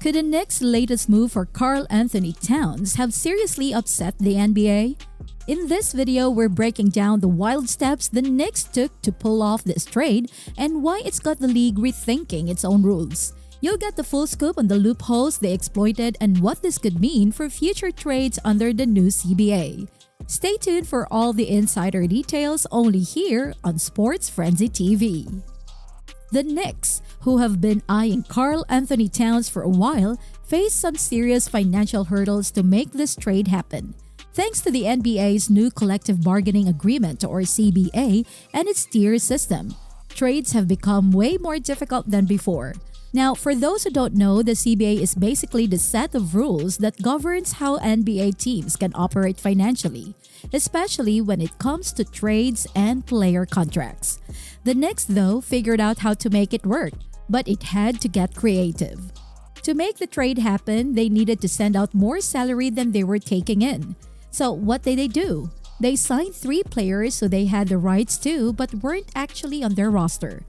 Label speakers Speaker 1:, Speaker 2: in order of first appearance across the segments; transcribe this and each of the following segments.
Speaker 1: Could the Knicks' latest move for Karl-Anthony Towns have seriously upset the NBA? In this video, we're breaking down the wild steps the Knicks took to pull off this trade and why it's got the league rethinking its own rules. You'll get the full scoop on the loopholes they exploited and what this could mean for future trades under the new CBA. Stay tuned for all the insider details only here on Sports Frenzy TV. The Knicks, who have been eyeing Karl-Anthony Towns for a while, face some serious financial hurdles to make this trade happen. Thanks to the NBA's new collective bargaining agreement or CBA and its tier system, trades have become way more difficult than before. Now, for those who don't know, the CBA is basically the set of rules that governs how NBA teams can operate financially, especially when it comes to trades and player contracts. The Knicks, though, figured out how to make it work, but it had to get creative. To make the trade happen, they needed to send out more salary than they were taking in. So what did they do? They signed 3 players who they had the rights to but weren't actually on their roster.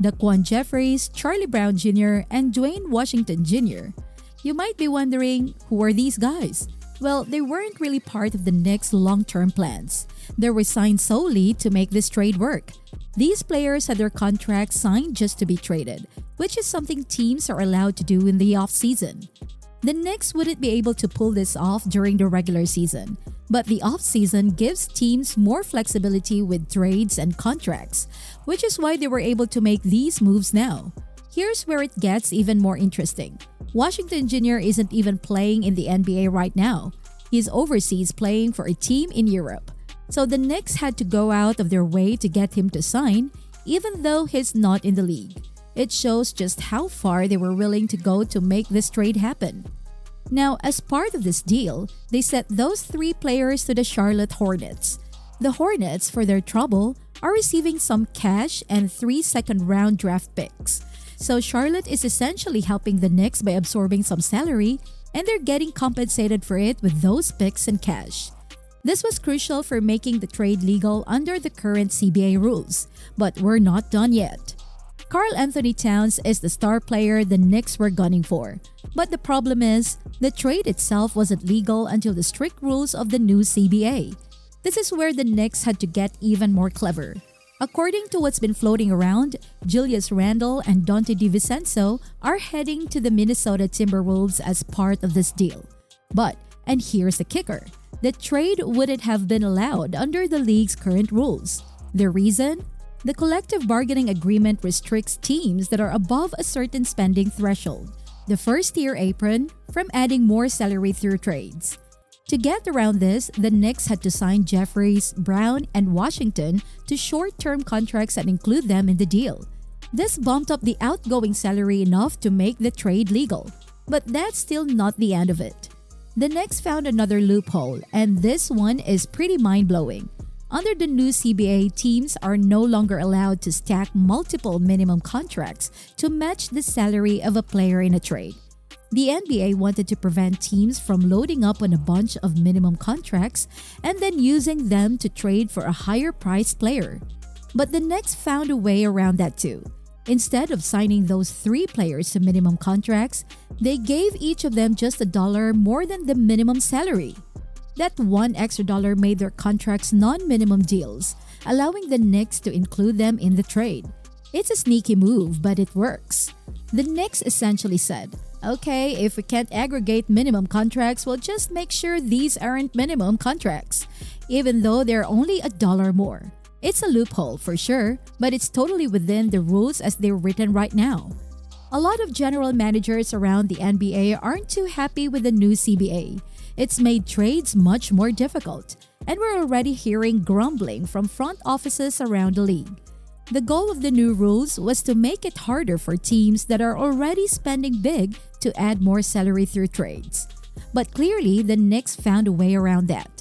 Speaker 1: Daquan Jeffries, Charlie Brown Jr., and Dwayne Washington Jr. You might be wondering, who are these guys? Well, they weren't really part of the Knicks' long-term plans. They were signed solely to make this trade work. These players had their contracts signed just to be traded, which is something teams are allowed to do in the off-season. The Knicks wouldn't be able to pull this off during the regular season, but the off-season gives teams more flexibility with trades and contracts, which is why they were able to make these moves now. Here's where it gets even more interesting. Washington Jr. isn't even playing in the NBA right now. He's overseas playing for a team in Europe. So the Knicks had to go out of their way to get him to sign, even though he's not in the league. It shows just how far they were willing to go to make this trade happen. Now, as part of this deal, they sent those 3 players to the Charlotte Hornets. The Hornets, for their trouble, are receiving some cash and 3 second-round draft picks. So Charlotte is essentially helping the Knicks by absorbing some salary, and they're getting compensated for it with those picks and cash. This was crucial for making the trade legal under the current CBA rules, but we're not done yet. Karl-Anthony Towns is the star player the Knicks were gunning for. But the problem is, the trade itself wasn't legal until the strict rules of the new CBA. This is where the Knicks had to get even more clever. According to what's been floating around, Julius Randle and Dante DiVincenzo are heading to the Minnesota Timberwolves as part of this deal. But, and here's the kicker, the trade wouldn't have been allowed under the league's current rules. The reason? The collective bargaining agreement restricts teams that are above a certain spending threshold, the first-tier apron, from adding more salary through trades. To get around this, the Knicks had to sign Jeffries, Brown, and Washington to short-term contracts and include them in the deal. This bumped up the outgoing salary enough to make the trade legal. But that's still not the end of it. The Knicks found another loophole, and this one is pretty mind-blowing. Under the new CBA, teams are no longer allowed to stack multiple minimum contracts to match the salary of a player in a trade. The NBA wanted to prevent teams from loading up on a bunch of minimum contracts and then using them to trade for a higher-priced player. But the Knicks found a way around that too. Instead of signing those 3 players to minimum contracts, they gave each of them just $1 more than the minimum salary. That $1 extra made their contracts non-minimum deals, allowing the Knicks to include them in the trade. It's a sneaky move, but it works. The Knicks essentially said, okay, if we can't aggregate minimum contracts, we'll just make sure these aren't minimum contracts, even though they're only $1 more. It's a loophole for sure, but it's totally within the rules as they're written right now. A lot of general managers around the NBA aren't too happy with the new CBA. It's made trades much more difficult, and we're already hearing grumbling from front offices around the league. The goal of the new rules was to make it harder for teams that are already spending big to add more salary through trades. But clearly, the Knicks found a way around that.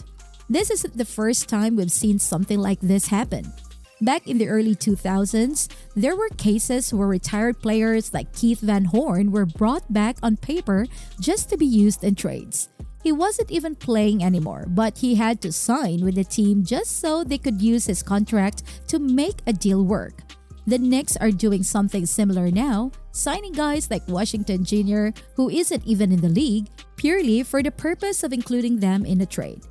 Speaker 1: This isn't the first time we've seen something like this happen. Back in the early 2000s, there were cases where retired players like Keith Van Horn were brought back on paper just to be used in trades. He wasn't even playing anymore, but he had to sign with the team just so they could use his contract to make a deal work. The Knicks are doing something similar now, signing guys like Washington Jr., who isn't even in the league, purely for the purpose of including them in a trade.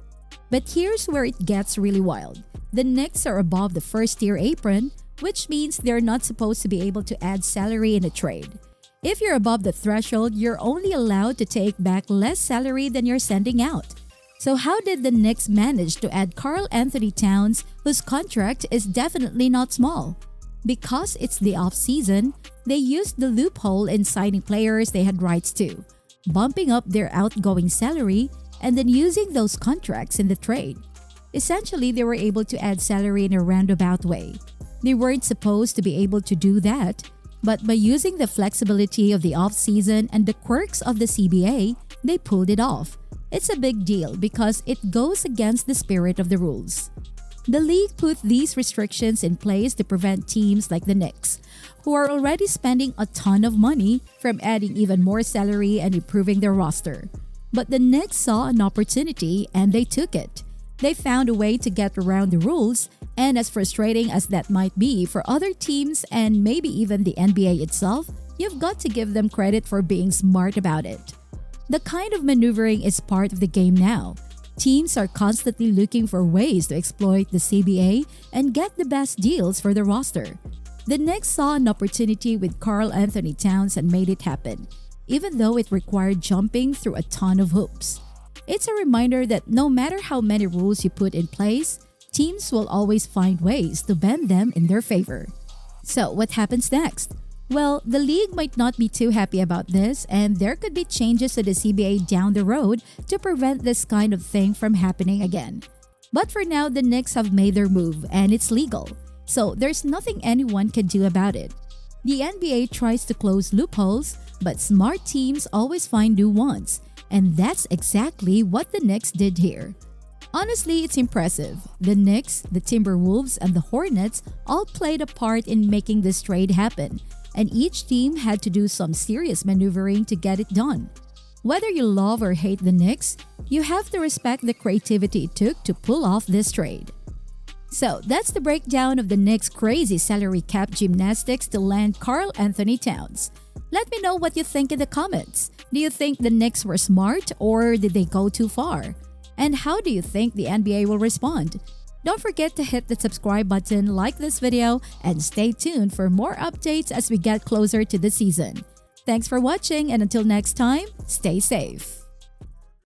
Speaker 1: But here's where it gets really wild. The Knicks are above the first-tier apron, which means they're not supposed to be able to add salary in a trade. If you're above the threshold, you're only allowed to take back less salary than you're sending out. So how did the Knicks manage to add Karl-Anthony Towns, whose contract is definitely not small? Because it's the off-season, they used the loophole in signing players they had rights to, bumping up their outgoing salary and then using those contracts in the trade. Essentially, they were able to add salary in a roundabout way. They weren't supposed to be able to do that, but by using the flexibility of the off-season and the quirks of the CBA, they pulled it off. It's a big deal because it goes against the spirit of the rules. The league put these restrictions in place to prevent teams like the Knicks, who are already spending a ton of money, from adding even more salary and improving their roster. But the Knicks saw an opportunity and they took it. They found a way to get around the rules, and as frustrating as that might be for other teams and maybe even the NBA itself, you've got to give them credit for being smart about it. The kind of maneuvering is part of the game now. Teams are constantly looking for ways to exploit the CBA and get the best deals for the roster. The Knicks saw an opportunity with Karl-Anthony Towns and made it happen, even though it required jumping through a ton of hoops. It's a reminder that no matter how many rules you put in place, teams will always find ways to bend them in their favor. So what happens next? Well, the league might not be too happy about this, and there could be changes to the CBA down the road to prevent this kind of thing from happening again. But for now, the Knicks have made their move and it's legal, so there's nothing anyone can do about it. The NBA tries to close loopholes, but smart teams always find new ones, and that's exactly what the Knicks did here. Honestly, it's impressive. The Knicks, the Timberwolves, and the Hornets all played a part in making this trade happen, and each team had to do some serious maneuvering to get it done. Whether you love or hate the Knicks, you have to respect the creativity it took to pull off this trade. So that's the breakdown of the Knicks' crazy salary cap gymnastics to land Karl-Anthony Towns. Let me know what you think in the comments. Do you think the Knicks were smart, or did they go too far? And how do you think the NBA will respond? Don't forget to hit the subscribe button, like this video, and stay tuned for more updates as we get closer to the season. Thanks for watching, and until next time, stay safe.